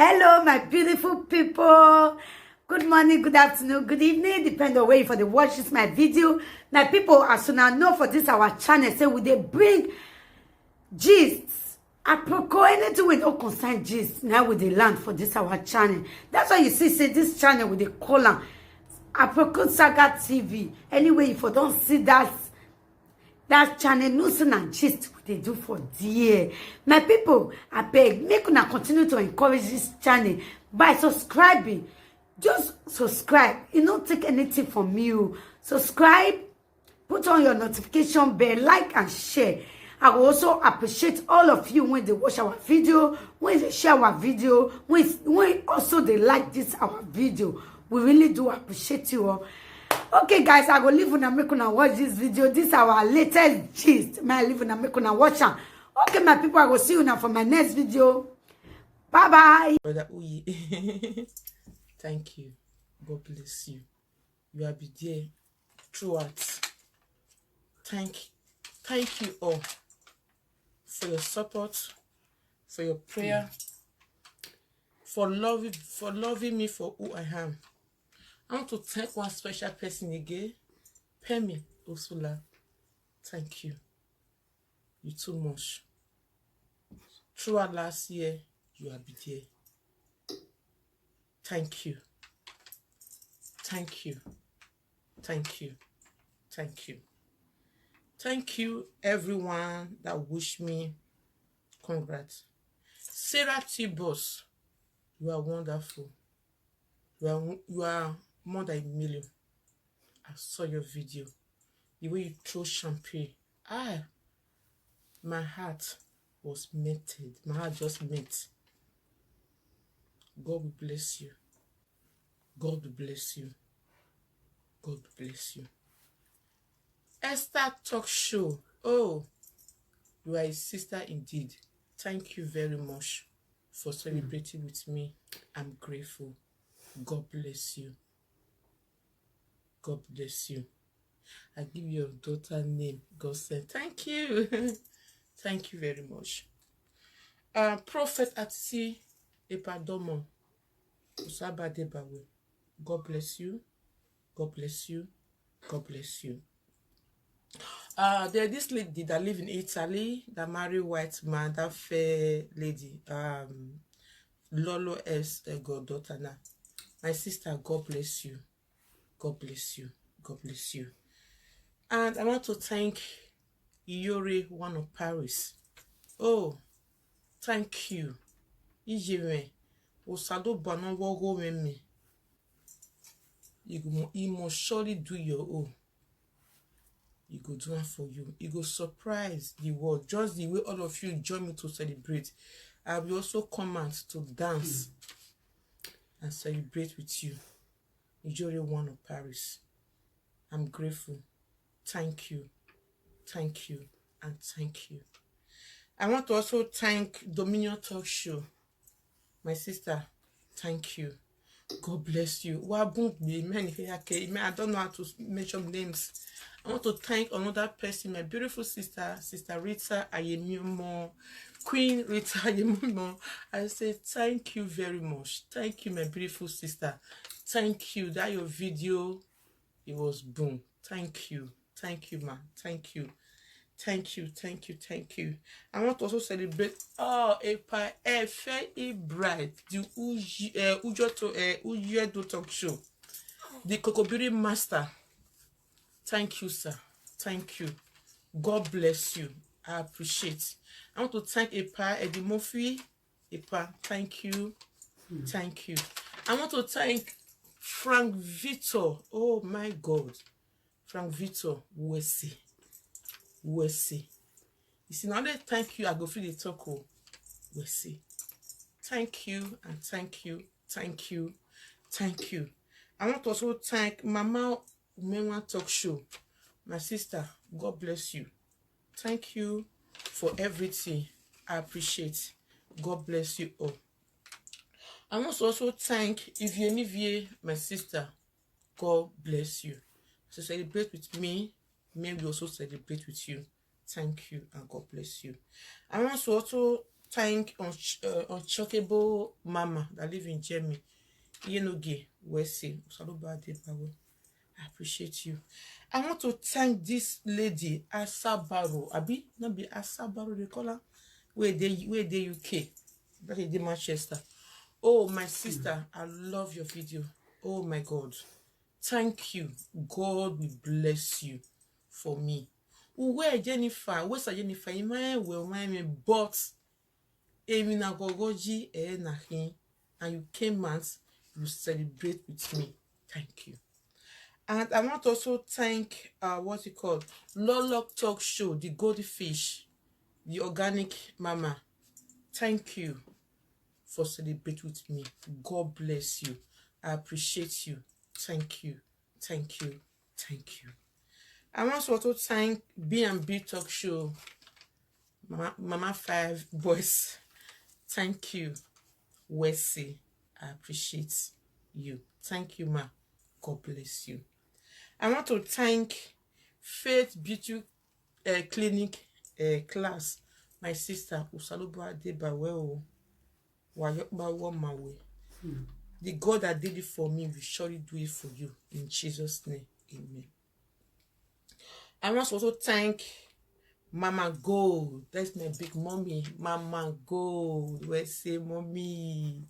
Hello, my beautiful people. Good morning, good afternoon, good evening, depending on where you for the watch this my video. My people, as soon as know for this our channel, say we they bring gists, aproko, anything with no concern gist. Now with the land for this our channel. That's why you see, say this channel with the column aproko saga TV. Anyway, if you don't see that channel news and gist what they do for dear. My people, I beg, make una continue to encourage this channel by subscribing. Just subscribe. It don't take anything from you. Subscribe, put on your notification bell, like and share. I will also appreciate all of you when they watch our video, when they share our video, when also they like this our video. We really do appreciate you all. Okay, guys, I go leave una make una watch this video. This is our latest gist. May I leave una make una watch am. Okay, my people, I will see you now for my next video. Bye bye. Brother Uyi, thank you. God bless you. You have been there throughout. Thank you all for your support, for your prayer, for loving me for who I am. I want to thank one special person again, Pemi Osula. Thank you. You too much. Throughout last year, you have been there. Thank you. Thank you. Thank you. Thank you. Thank you, everyone that wished me congrats. Sarah T. Boss, you are wonderful. You are more than a million. I saw your video. The way you throw champagne. My heart was melted. My heart just melt. God will bless you. God will bless you. God will bless you. Esther Talk Show. Oh, you are a sister indeed. Thank you very much for celebrating with me. I'm grateful. God bless you. God bless you. I give your daughter name. God said, thank you. Thank you very much. Prophet Atisi Epadomo. God bless you. God bless you. God bless you. There's this lady that live in Italy that marry white man, that fair lady. Lolo S. Goddaughter now. My sister, God bless you. God bless you. God bless you. And I want to thank Iyore, one of Paris. Oh, thank you. Ijeme, Osado Banon Wogo me. You must surely do your own. You go do it for you. You go surprise the world. Just the way all of you join me to celebrate. I will also come out to dance and celebrate with you. Ijore, one of Paris. I'm grateful. Thank you. Thank you. And thank you. I want to also thank Dominion Talk Show. My sister, thank you. God bless you. I don't know how to mention names. I want to thank another person, my beautiful sister, Sister Rita Ayemimo, Queen Rita Ayemimo. I say thank you very much. Thank you, my beautiful sister. Thank you. That your video, it was boom. Thank you. Thank you, ma. Thank you. Thank you. Thank you. Thank you. I want to also celebrate a bride, the Ujedo Talk Show, the Kokobiri Master. Thank you, sir. Thank you. God bless you. I appreciate. I want to thank Eddie Murphy. Thank you. Thank you. I want to thank Frank Victor. Oh my God. Frank Victor. Wesi. You see, now that thank you, I go feel the talk. Wesi. Thank you and thank you. Thank you. Thank you. I want to also thank Mama Umewa Talk Show. My sister, God bless you. Thank you for everything. I appreciate. God bless you all. I want to also thank Ivie, my sister. God bless you. So celebrate with me. May we also celebrate with you. Thank you and God bless you. I want to also thank unshockable mama that live in Germany. Yenoge, Wesi, I appreciate you. I want to thank this lady, Asabaro. Abi, not be Asabaro, they call her. Where they UK. That is the Manchester. Oh, my sister, I love your video. Oh my God. Thank you. God will bless you for me. Where Jennifer? Where's Jennifer? You might well me, but Emina Gogoji nahin, and you came out, you celebrate with me. Thank you. And I want to also thank what you call Lolok Talk Show, the goldfish, the organic mama. Thank you for celebrating with me. God bless you. I appreciate you. Thank you. Thank you. Thank you. I want to also thank B&B Talk Show, Mama 5 Boys. Thank you, Wesley. I appreciate you. Thank you, ma. God bless you. I want to thank Faith Beauty Clinic class, my sister Usaluba Debaweo. The God that did it for me will surely do it for you. In Jesus' name, amen. I want to also thank Mama Gold. That's my big mommy. Mama Gold. We say, mommy.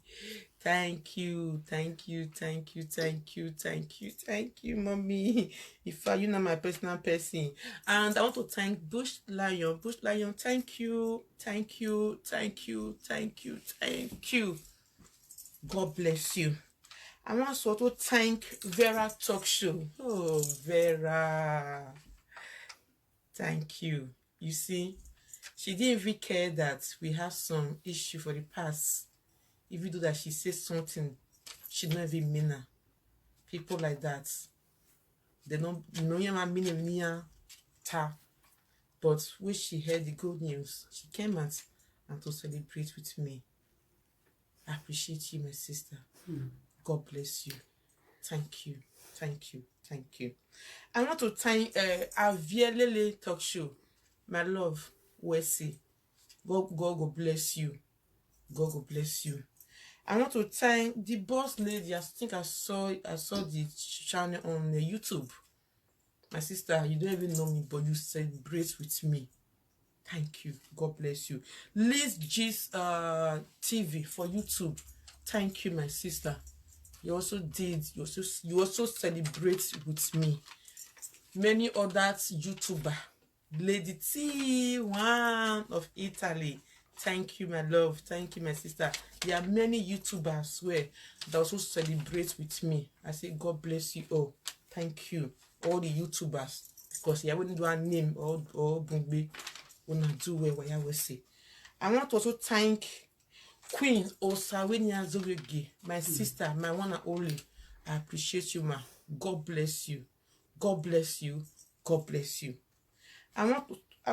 Thank you, thank you, thank you, thank you, thank you, thank you, mommy. If you know my personal person. And I want to thank Bush Lion. Bush Lion, thank you, thank you, thank you, thank you, thank you. God bless you. I want to also thank Vera Talk Show. Oh, Vera. Thank you. You see, she didn't even care that we have some issue for the past. Even though that she says something, she don't even mean her. People like that, they don't know ta. But when she heard the good news, she came out and to celebrate with me. I appreciate you, my sister. God bless you. Thank you. Thank you. Thank you. I want to thank Avielele Talk Show. My love, Wesley. God will bless you. God will bless you. I want to thank the boss lady. I think I saw the channel on YouTube. My sister, you don't even know me, but you celebrate with me. Thank you. God bless you. Liz G's TV for YouTube. Thank you, my sister. You also celebrate with me. Many others YouTuber. Lady T, one of Italy. Thank you, my love. Thank you, my sister. There are many YouTubers where that also celebrate with me. I say, God bless you all. Thank you, all the YouTubers. Because I wouldn't do a name or Bungbe when I do what I will say. I want to also thank Queen Osawinia Zogegi, my sister, my one and only. I appreciate you, ma. God bless you. God bless you. God bless you. I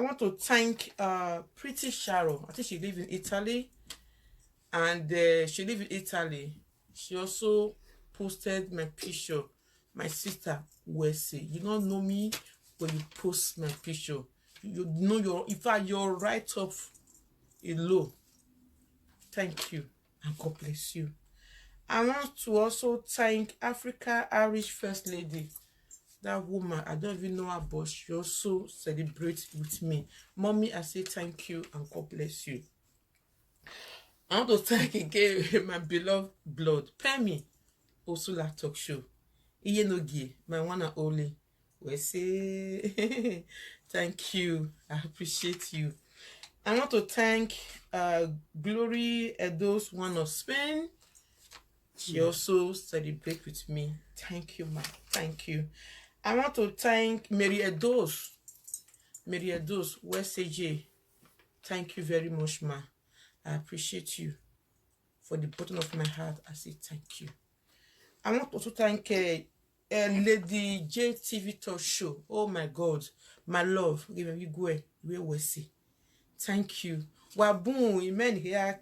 want to thank Pretty Sharo. I think she lives in Italy. And she lives in Italy. She also posted my picture. My sister, Wesley. You don't know me when you post my picture. You know you're right up low. Thank you. And God bless you. I want to also thank Africa Irish First Lady. That woman, I don't even know her, but she also celebrates with me. Mommy, I say thank you and God bless you. I want to thank again my beloved blood, Pemi, Osula Talk Show. Iyenogi, my one and only. We say thank you. I appreciate you. I want to thank Glory Edos, one of Spain. She also celebrates with me. Thank you, ma. Thank you. I want to thank Mary Edos, West AJ. Thank you very much, ma. I appreciate you. For the bottom of my heart, I say thank you. I want to also thank Lady J TV Talk Show. Oh my God, my love. Thank you. Waboom, amen here.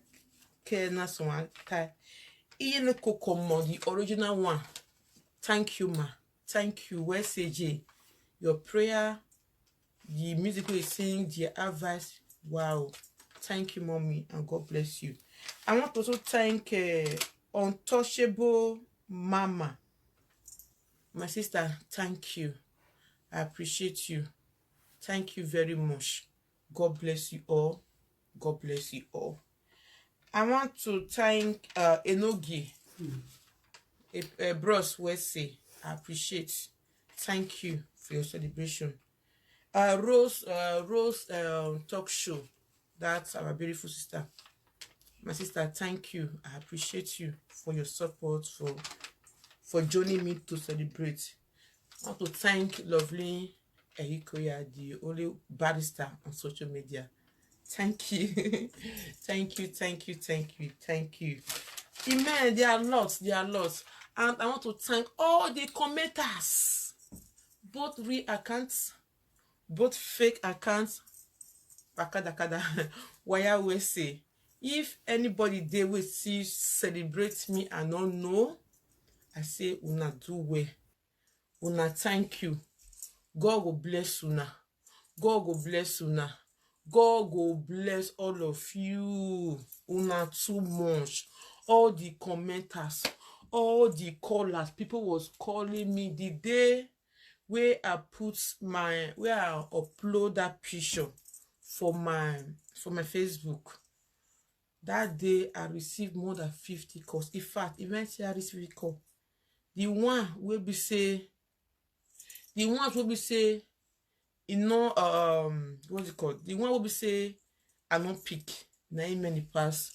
Kena someone time. Ian Kokomo, the original one. Thank you, ma. Thank you, West AJ. Your prayer, the music we sing, the advice. Wow. Thank you, mommy, and God bless you. I want to also thank Untouchable Mama. My sister, thank you. I appreciate you. Thank you very much. God bless you all. God bless you all. I want to thank Enogi, Bros Wesley. I appreciate. Thank you for your celebration. Rose talk show. That's our beautiful sister. My sister, thank you. I appreciate you for your support, for joining me to celebrate. I want to thank lovely Ehikoya, the only barrister on social media. Thank you. Thank you, thank you, thank you, thank you. Amen. There are lots. And I want to thank all the commenters, both real accounts, both fake accounts. Why we say, if anybody there will see celebrate me and not know, I say una do well. Una thank you. God will bless una. God will bless una. God will bless all of you. Una too much. All the commenters, all the callers, people was calling me the day where I upload that picture for my Facebook. That day I received more than 50 calls. In fact, eventually I received a call. The ones will be say, you know, what's it called? The one will be say, I don't pick. Now many pass.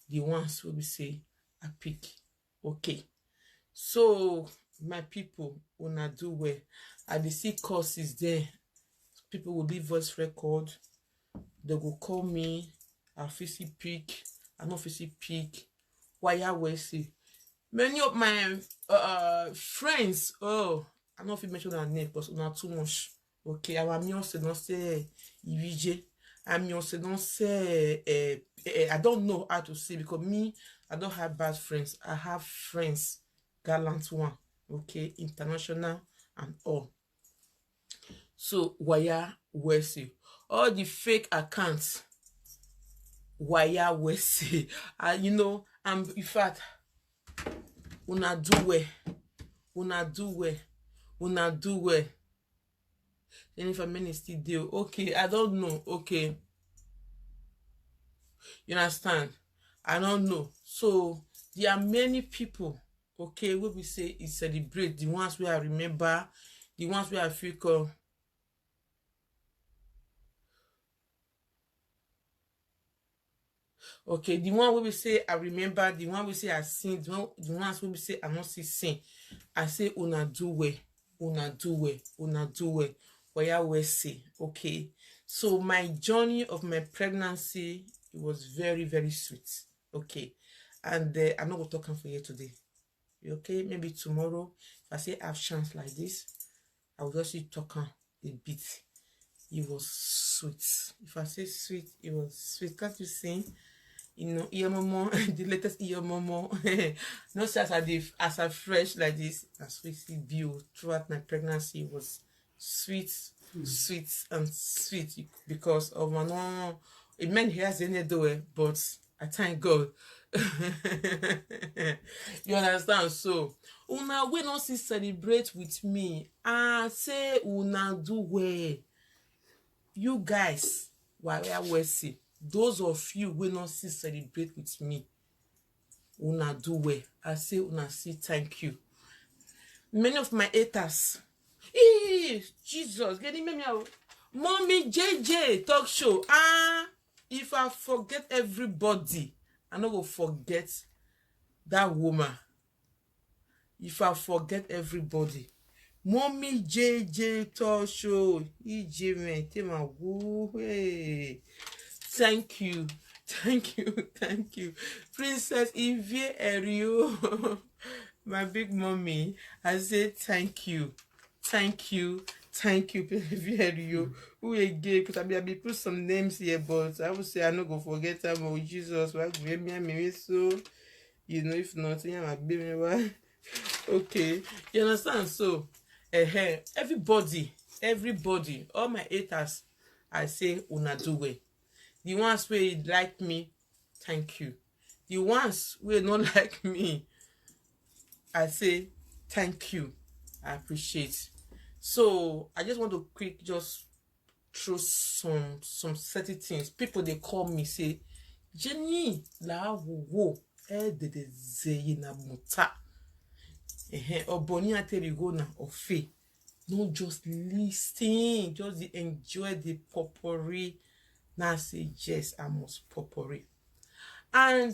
The ones will be say, I pick. Okay. So my people, wanna do well. I see courses there. People will leave voice record. They will call me. I'll physically pick. I don't physically pick. Why I will see. Many of my friends, oh, I don't know if you mentioned their name, but not too much. Okay, I'm also don't say IVJ. I'm also don't say I don't know how to say because me, I don't have bad friends. I have friends, gallant one, okay, international and all. So wire Wesley, all the fake accounts, wire Wesley, you know, in fact, una do well. And if a man still do, okay, I don't know, okay. You understand? I don't know. So there are many people, okay, what we say is celebrate the ones where I remember, the ones where I feel okay, the one where we say I remember, the one we say I seen, the ones where we say I not see seen. I say una do well. Where we say, okay. So my journey of my pregnancy, it was very, very sweet. Okay. And I'm not going to talk for you today. Okay, maybe tomorrow, if I say I have chance like this, I will just talk a bit. It was sweet. If I say sweet, it was sweet. Can't you sing? You know, ear momo, the latest ear momo. Not just as I fresh like this, a sweet view throughout my pregnancy was sweet, sweet because of my no. It meant he has any do it, but I thank God. You understand? So una we not see celebrate with me. I say una do well. You guys, why I will see. Those of you will not see celebrate with me. Una do well. I say una say thank you. Many of my haters. Jesus, getting me out. Mommy JJ talk show. If I forget everybody, I no go forget that woman. If I forget everybody. Mommy JJ talk show. Thank you. Princess Evie Erio, my big mommy. I say thank you, Evie Erio. Who again? Because I be put some names here, but I would say I not gonna forget them. Oh Jesus, why me so? You know, if not, yeah, my baby. Okay, you understand? So, everybody, all my haters, I say una do well. The ones where like me, thank you. The ones where not like me, I say thank you. I appreciate. So I just want to quick just through some certain things. People they call me say, Jenny la wo de zeye na muta. Oboni aterigo na ofe. Not just listen, just enjoy the potpourri. Now say yes, I must potpourri. And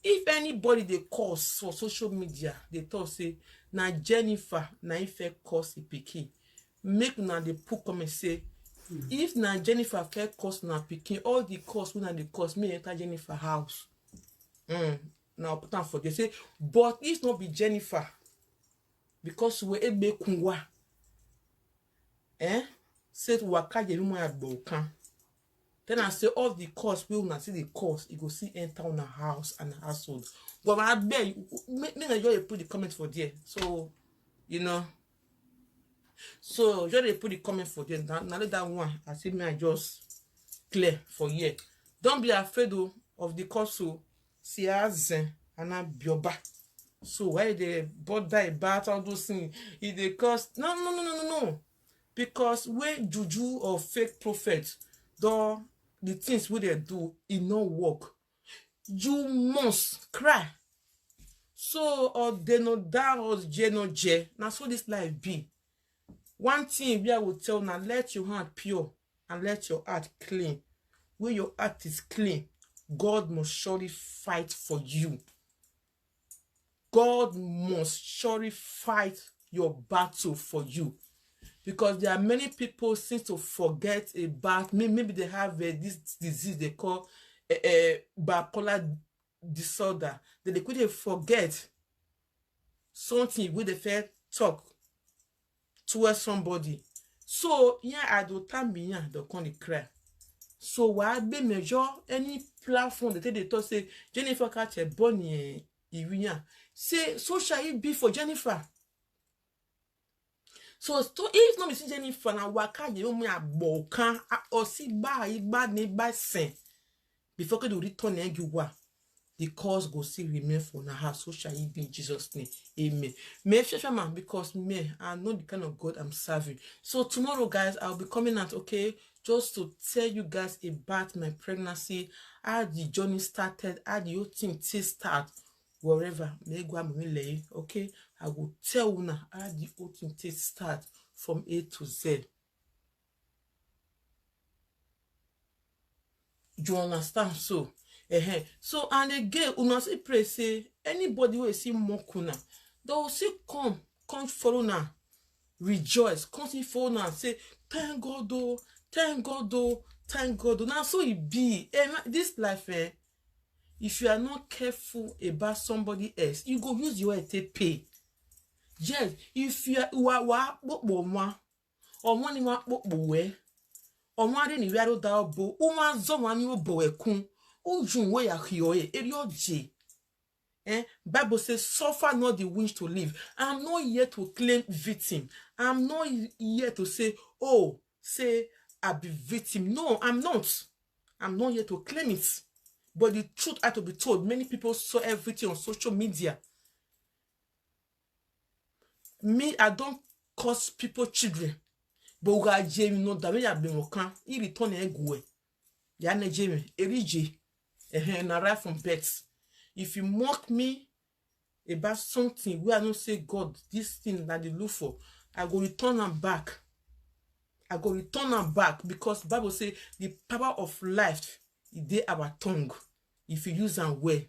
if anybody they cause for social media, they talk say na Jennifer na ife cause a pikin. Make na they put comment say if na Jennifer fair cause na pikin, all the cost when they cause me enter Jennifer house. Now put on for they say, but if not be Jennifer, because we ebe kungwa. Say waka jerumo agbokan. Then I say all the cost, we will not see the cost. You go see enter on a house and a household. But I beg you, make sure put the comment for there. So, you know. So, just put the comment for there. Now let that one, I see me I just clear for here. Don't be afraid of the cost. So, see as and I bioba. So, why they bought that about all those things? If they cost, no. Because when juju or fake prophets, though the things we they do, it no work. You must cry. So or they no da or je no je. Now so this life be. One thing I will tell now, let your heart pure and let your heart clean. When your heart is clean, God must surely fight for you. God must surely fight your battle for you. Because there are many people seem to forget about, maybe they have this disease they call bipolar disorder. That they couldn't forget something with the fair talk towards somebody. So, yeah, I don't tell me, yeah, they can't cry. So, why be measure any platform that they talk say, Jennifer catch a bonnie, say, so shall it be for Jennifer. So if not Mrs. Jennifer na waka you me abokan or see ba ne ba sen before you return egiwa the cause go still remain for na her. So shall it be in Jesus' name. Amen. May man, because me I know the kind of God I'm serving. So tomorrow guys I'll be coming out, okay, just to tell you guys about my pregnancy, how the journey started, how the whole thing start. Wherever okay, I will tell you now how the whole thing start from A to Z. Do you understand? So so and again una see pray say anybody will see mokuna they will see come follow now, rejoice, come see follow now, say thank God though, thank God though, thank God though. Now so it be this life if you are not careful about somebody else, you go use your head to pay. Yes, if you are or money we or one ni we da bo uma zo wani obo ekun ojun we ya hioye erioje. Bible says suffer not the wish to live. I'm not here to claim victim. I'm not here to say, oh, say I be victim. No, I'm not. I'm not here to claim it. But the truth had to be told. Many people saw everything on social media. Me, I don't cause people children. But we got Jamie no that we have been working. He return a go. Yana Jamie, erije, and arrive from birth. If you mock me about something where I don't say God, this thing that they look for, I go return them back. I go return them back because the Bible says the power of life is there our tongue. If you use them well.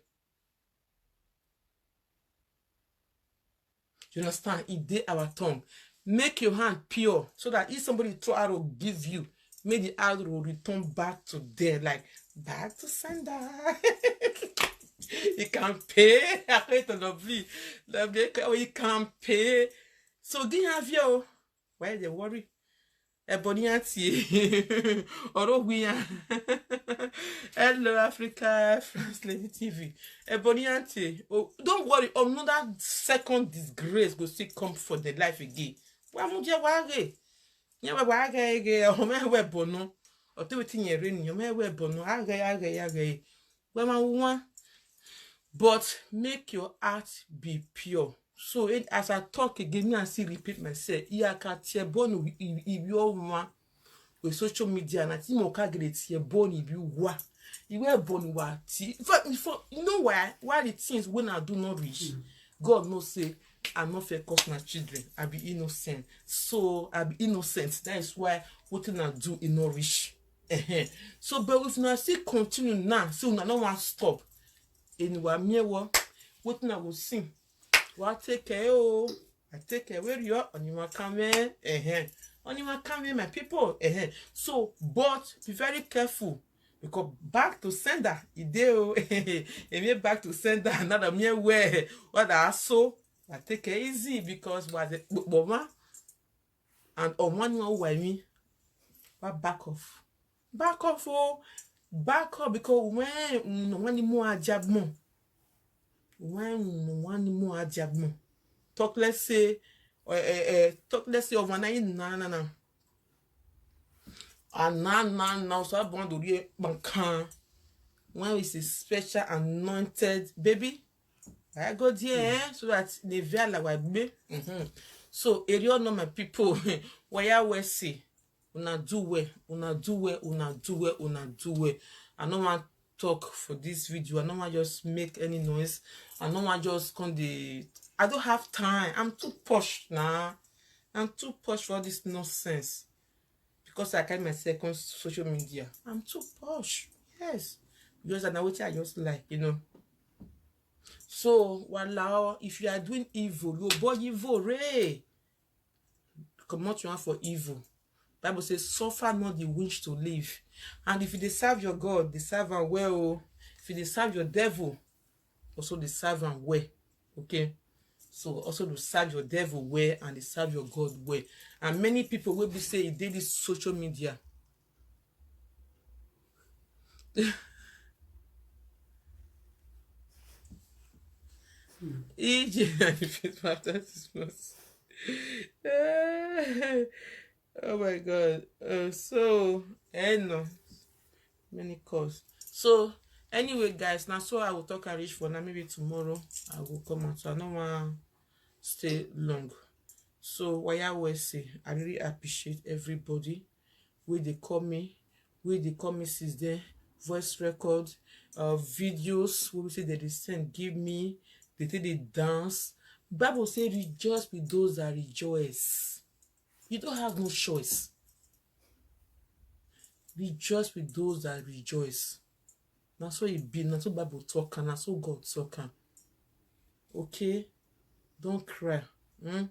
You understand? It dey our tongue. Make your hand pure so that if somebody throw arrow give you, may the arrow will return back to there, like back to sender. You can pay. Lovely. You can pay. So do you have your why they worry? Eboniati or we are Hello Africa France Lady TV. Eboniati. Oh, don't worry, another second disgrace go still come for the life again. Wa mu je wa re. Yen wa ga ege o me we bono. or do it in your ring, you may wear bono, agay. When but make your heart be pure. So as I talk again, I see repeat myself. I can't hear bono if you want with social media, and I think more get your bone if you wa. You wear bone wa. For you know why the things when I do not reach, God knows say I'm not fair cause my children. I be innocent. So I be innocent. That is why what I do is not reach. So but if I still continue now, so I don't want to stop. Anyway, me what I will sing. What take care oh, I take care where you are on your camera. On your camera, my people. So, but be very careful. Because back to sender, ideo, and back to sender, another mere way. What I saw, I take it easy because was it mama and on one way me, but back off, oh, back off because when one more job more, when one more job more, talk let's say, overnight, na. And now, so I want to be bankan. When it's a special anointed baby, I go there so that they veil like me. So, area no my people, where we see, una do it. I don't want to talk for this video. I don't want just make any noise. I don't want just come the. I don't have time. I'm too posh now. I'm too posh for this nonsense. Because I carry my second social media. I'm too posh. Yes. Because I know what I just like, you know. So, walao, if you are doing evil, you boy evil, Ray. Come out you want for evil. Bible says, suffer not the witch to live. And if you serve your God, they serve and well. If you serve your devil, also they serve and well. Okay? So also to serve your devil well and they serve your God well. And many people will be saying they this social media. Oh my God. So no many calls. So anyway, guys, now so I will talk and reach for now. Maybe tomorrow I will come out. So I don't want stay long. So why I always say I really appreciate everybody where they call me since then, voice record, videos, we say they send, give me, they say they dance. Bible say rejoice with those that rejoice. You don't have no choice. Rejoice with those that rejoice. That's what it be. That's what Bible talking. That's what God talking. Okay? Don't cry. Go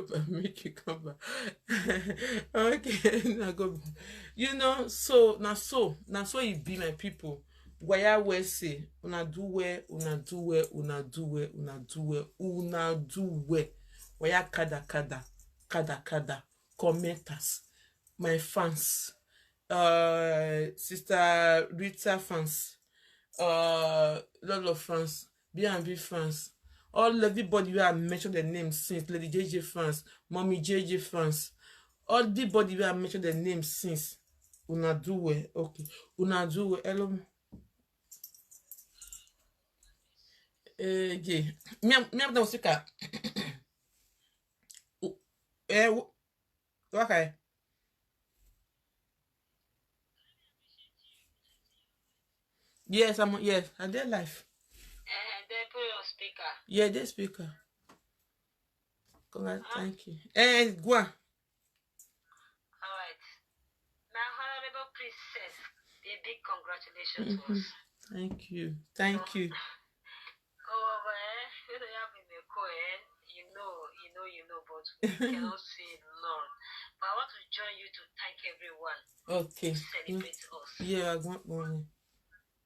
back, make you come back. Okay, now go. You know, so it be my people. Why I will say, una do well. Why kada, commenters, my fans, Sister Rita fans, lot of fans, B&B fans. All everybody who have mentioned their names since, Lady JJ fans, Mommy JJ fans, all everybody who have mentioned their names since. Una do it, okay. Una do it, hello. Yeah. Me am don't speak. Okay. Yes, I did live. They put your speaker. Yeah, the speaker. Thank you. Go on. Alright. Now, Honorable Princess, a big congratulations to us. Thank you. Thank you. Go over there. You have in the coin. You know, but we cannot say Lord. But I want to join you to thank everyone. Okay. To celebrate us. Yeah, I want one.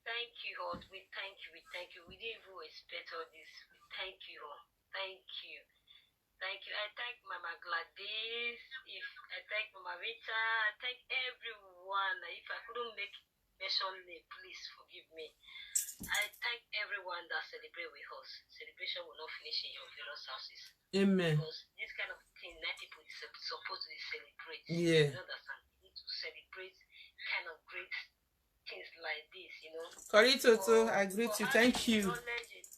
Thank you, Lord. We thank you. We didn't even expect all this. We thank you, Lord. Thank you. I thank Mama Gladys. I thank Mama Rita. I thank everyone. If I couldn't mention name, please forgive me. I thank everyone that celebrate with us. Celebration will not finish in your various houses. Amen. Because these kind of things that people is supposed to celebrate. Yeah. You understand? You need to celebrate kind of great things like this, you know. Corrito, I agree with you. Thank you. Knowledge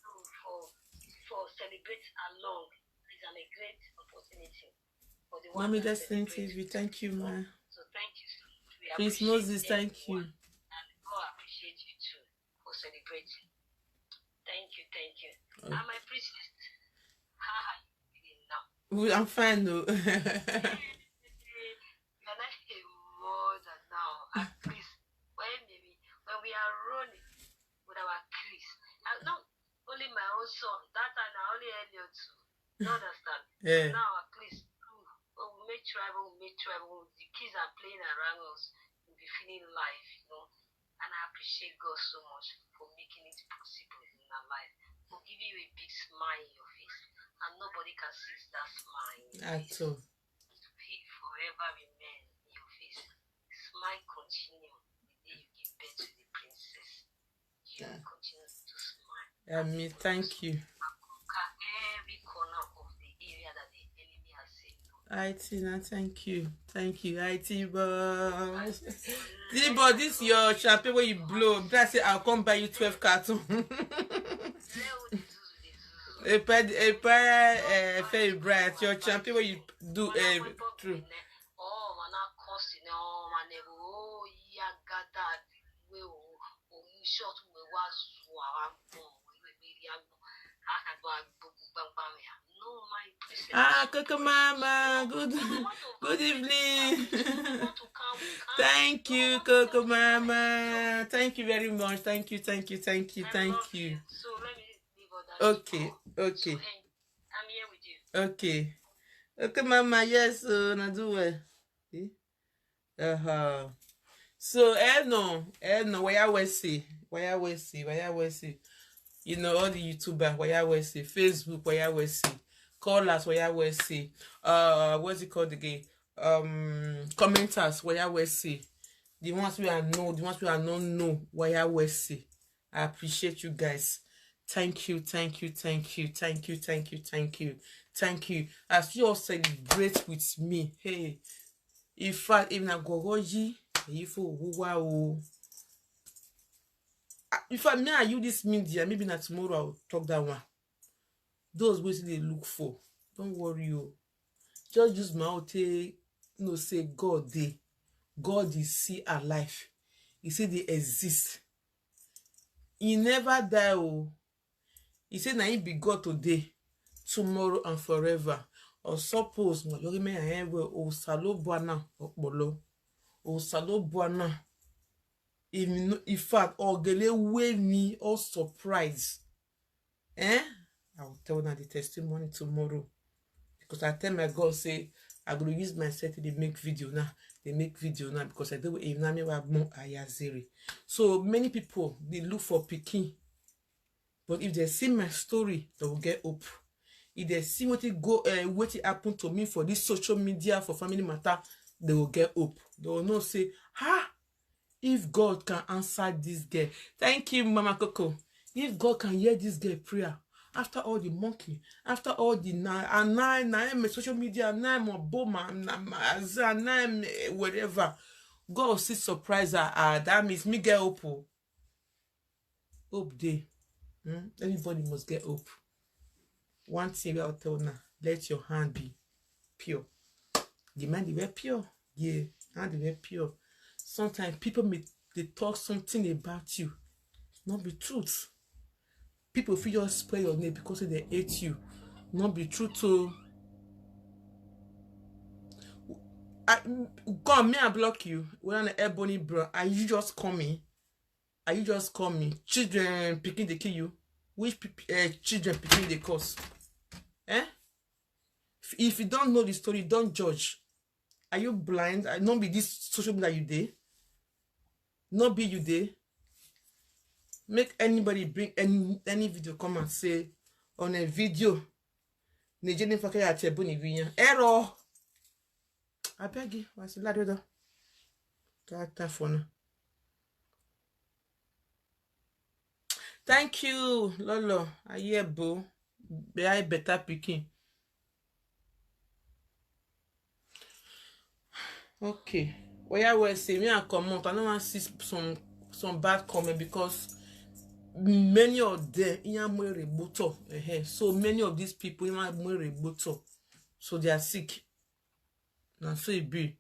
for celebrate along is a great opportunity for the one Mommy that Destiny celebrates. TV, thank you, man. So thank you. We Please appreciate Moses, thank you. and God appreciate you too for celebrating. Thank you. Oh. And my princess, how are you feeling now? I'm fine though. Can I say more than now? At least when we are running with our Chris, and not only my own son, that time I only Elliot too. You understand? Yeah. Now at least we make travel. The kids are playing around us. We'll be feeling life, you know. And I appreciate God so much for making it possible in our life, for giving you a big smile in your face, and nobody can see that smile in your At face. all. It forever remain in your face. Smile continue the day you give birth to the princess. You continue to smile. Me, thank you. Conquer every corner of the area that the enemy has said no. IT, thank you. IT boss. But this your champagne where you blow. That's it, I'll come buy you 12 cartons. A very bright. Your champagne where you do true. Oh, man, I cost you know, man. Oh, yeah, got that. We shot we was no, my princess. Coco Mama, good evening. Thank you, Coco Mama. Thank you very much. Thank you. So let me leave all that. Okay. So, I'm here with you. Okay. Okay, Mama, yes, na do well. So, no, where we see. You know, all the YouTubers, where we see, Facebook, where we see, callers, where we see, what's it called again? Commenters, where we see, the ones we are know, the ones we are not know, where we see. I appreciate you guys. Thank you. As you all celebrate with me, hey, in fact, even a gogoji, if wow. If I may, I use this media, maybe not tomorrow I'll talk that one. Those ways they look for. Don't worry, you. Just use my own say God is still alive. He said they exist. He never die. He said na he be God today, tomorrow and forever. Or suppose you may have salo buana okpolo. O salo buana. In fact, or gele way me or surprise. I will tell now the testimony tomorrow. Because I tell my God, say, I'm going to use myself to make video now. They make video now because I do more ayaziri. So many people, they look for picking. But if they see my story, they will get hope. If they see what it happened to me for this social media, for family matter, they will get hope. They will not say, if God can answer this girl. Thank you, Mama Coco. If God can hear this girl prayer, after all the monkey, after all the nine social media, nine whatever, God will see surprise her. That means me get hope. Hope day. Everybody must get hope. One thing I'll tell now, let your hand be pure. The man they were pure. Yeah, hand they were pure. Sometimes people they talk something about you, not be truth. People feel just spray your name because they hate you, not be true to. God, may I block you? When I'm an ebony bro, are you just coming? Children picking the kill you. Which children picking the cause? If you don't know the story, don't judge. Are you blind? I not be this social media you day. Not be you day. Make anybody bring any video come and say on a video. Error. I beg you. What's the ladder? Got that for now. Thank you, Lolo. I hear boo. Be I better picking. Okay. Well, I will say me and comment. I don't want to see some bad comment because many of them so many of these people so they are sick. Now so it be.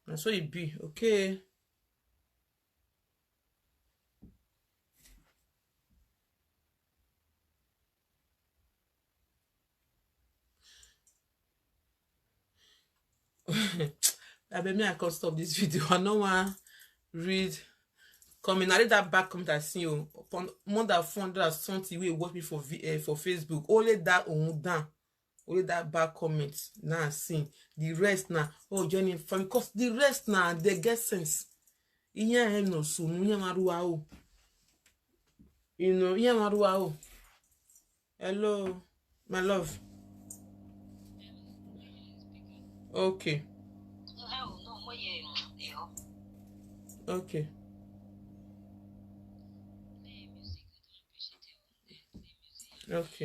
Now so it be. Okay. I bet me I can't stop this video. I don't want to read comment. I read that back comment I see you upon more than 400 something we watch me for Facebook. Only that on down. Only that back comment now see the rest now. Oh Jenny, because the rest now they get sense. Iya no so no maruwa o. You know, iya maruwa o. Hello, my love. Okay. Okay. Okay.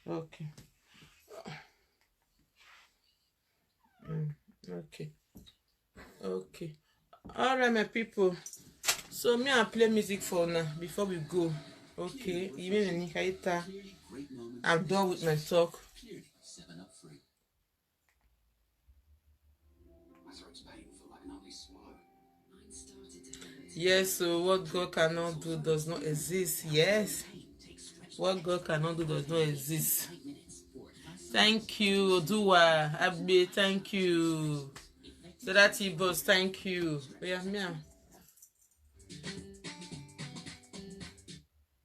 Okay. Okay. Okay. All right, my people. So me I play music for now before we go. Okay. Even in I'm done with my talk. Yes, so what God cannot do does not exist. Yes. What God cannot do does not exist. Thank you, Odua, Abbe, thank you. So that boss, thank you.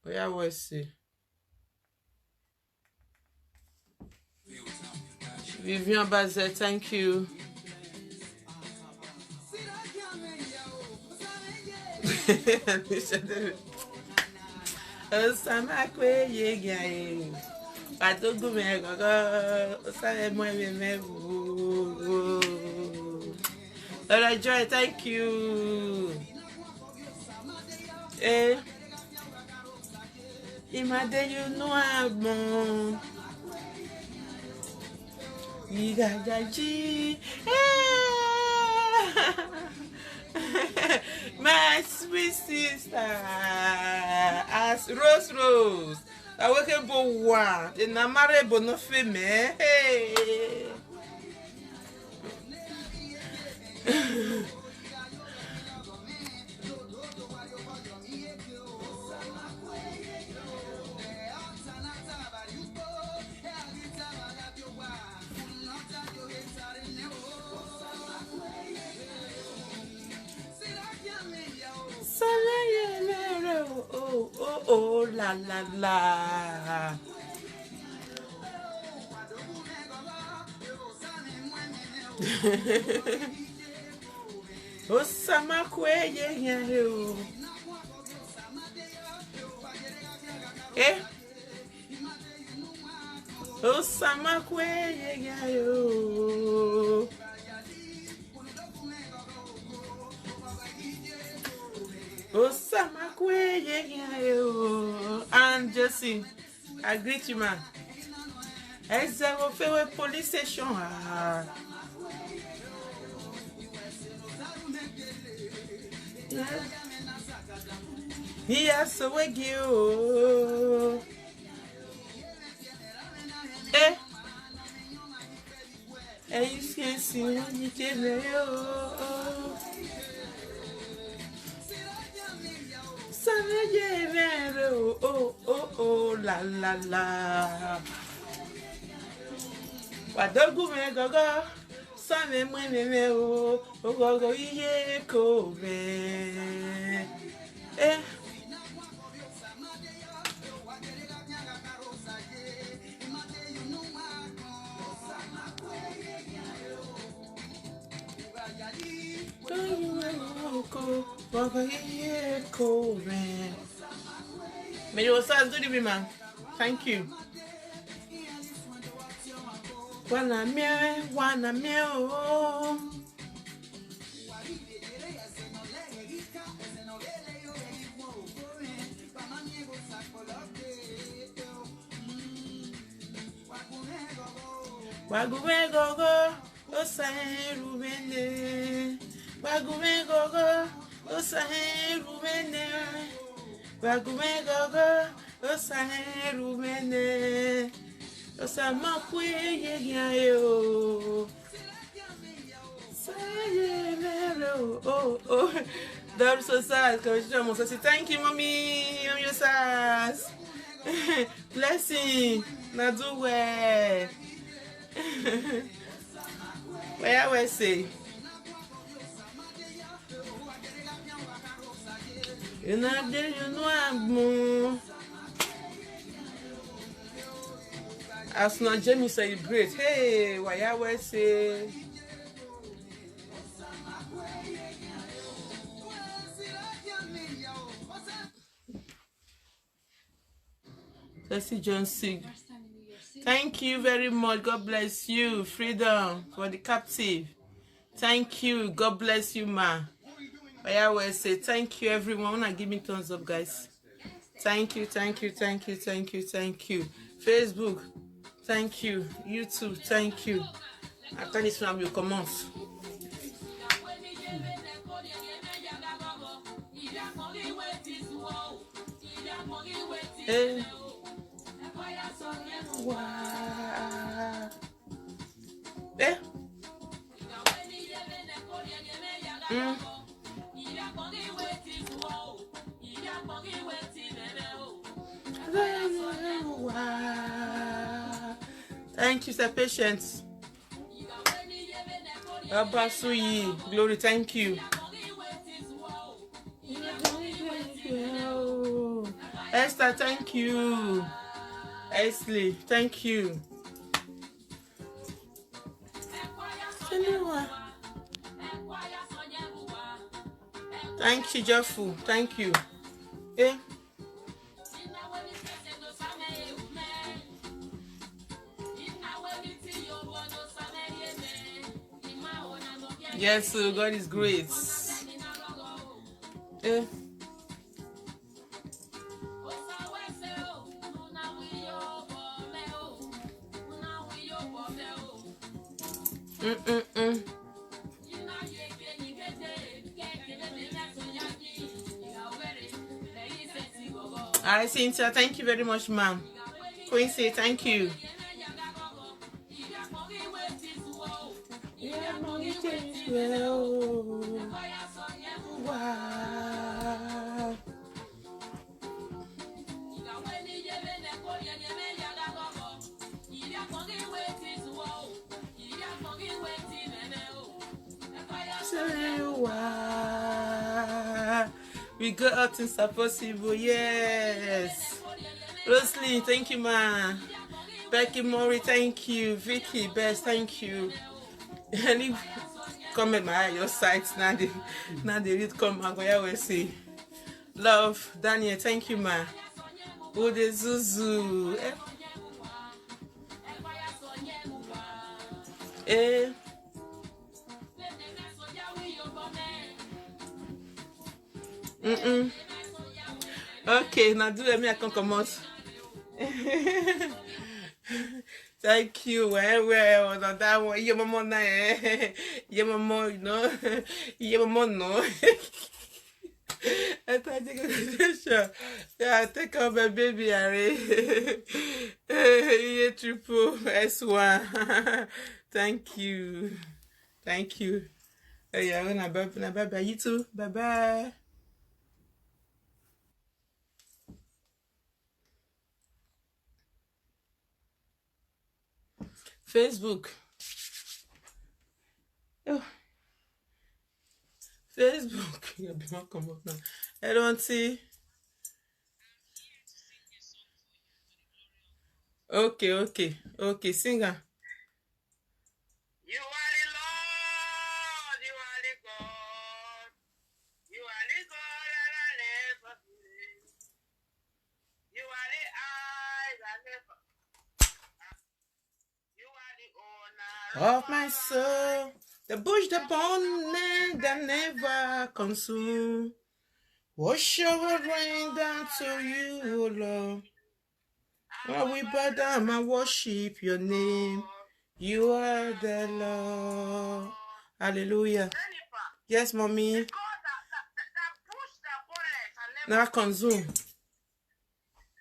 Yeah, was it? Vivian Bazet, thank you. Samakwe ye Patogu me gogo Sale mo me Lord Joy, thank you. Imade you know I'm Igajaji. My sweet sister, as Rose, I work in Boa, in a married bonofime. Hey. Oh, la la la. Oh, Samakwe, yeah. Eh? Oh, Samakwe, yeah. Oh, Samakwe, yeah. And Jesse, I greet you, man. Est-ce que vous faites police station? Yes, so we go. You can see when you get there. Oh, la la la. Wadogu me gogo, same me o gogo iye ko me. May your son good evening, man. Thank you. Wanna me oh. Wagume gogo, osahe rumene. Wagume gogo, osahe rumene. Wagume gogo, osahe rumene. Osama kwe yo. Oh. That's so sad. Thank you, mommy. I'm your sass. Blessing. Now do well. Where I will say. You know, I'm more. As not Jamie celebrate. Hey, why I will say. Jesse Johnson. Thank you very much. God bless you. Freedom for the captive. Thank you. God bless you, ma. I always say thank you, everyone. Wanna give me thumbs up, guys. Thank you. Facebook, thank you. YouTube, thank you. After this one, will commence. Hey. Wow. Eh? Wow. Thank you, sir. Patience. Abasuyi. Glory, thank you. Esther, thank you. Esley, thank you. Thank you, Jeffu. Thank you. Eh? Yes, God is great. Eh? Alright, Cynthia, thank you very much, ma'am. Quincy, thank you. Wow. We got all things are possible, yes. Rosalie, thank you, ma. Becky Murray, thank you. Vicky Best, thank you. Any comment my your sites now they read comment I will say. Love, Daniel, thank you, ma. Ode Zuzu. Eh. Okay, now do let me I can come out. Thank you. Well, that one. Your mama na your mama, you know. Your mama no. I take a picture. Yeah, take out my baby, Ari. Yeah, triple S1. Thank you. Thank you. Yeah, I'm gonna bye. You too. Bye. Facebook. Oh. Facebook. You'll be more come up now. I don't see. Okay. Singer. You are the Lord, you are the God. You are the God that I never see. You are the eyes I never. You are the owner Of my soul, the bush, the bone that never consume. Wash your rain down to you, O Lord. While we bow down and worship your name. You are the Lord. Hallelujah. Jennifer, Yes, mommy. the God that pushed the bonnet and never Now consume.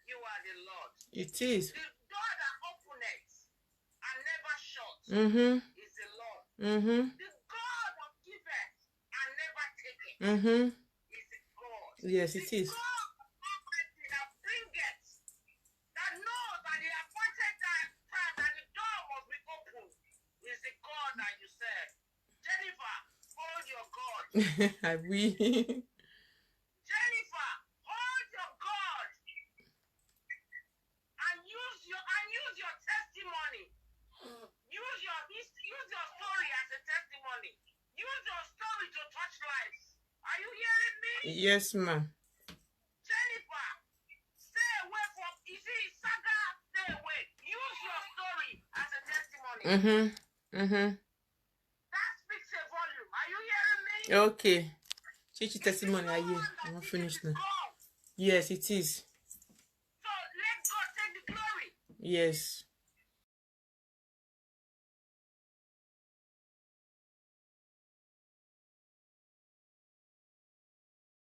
you are the Lord. It is. The door that opened it and never shut Mm-hmm. is the Lord. Mm-hmm. The God that giveth and never taketh Mm-hmm. is the God. Yes, it is. God Almighty that bringeth, that knows that the appointed time that the door must be opened is the God that you serve. Jennifer, hold your God. I will. Jennifer, hold your God and use your testimony. Use your story as a testimony. Use your story to touch lives. Are you hearing me? Yes, ma'am. Jennifer, stay away from, you see, saga, stay away. Use your story as a testimony. Mm-hmm. Mm-hmm. That speaks a volume. Are you hearing me? Okay. Chichi testimony, I hear. I'm not finished now. God. Yes, it is. So let God take the glory. Yes.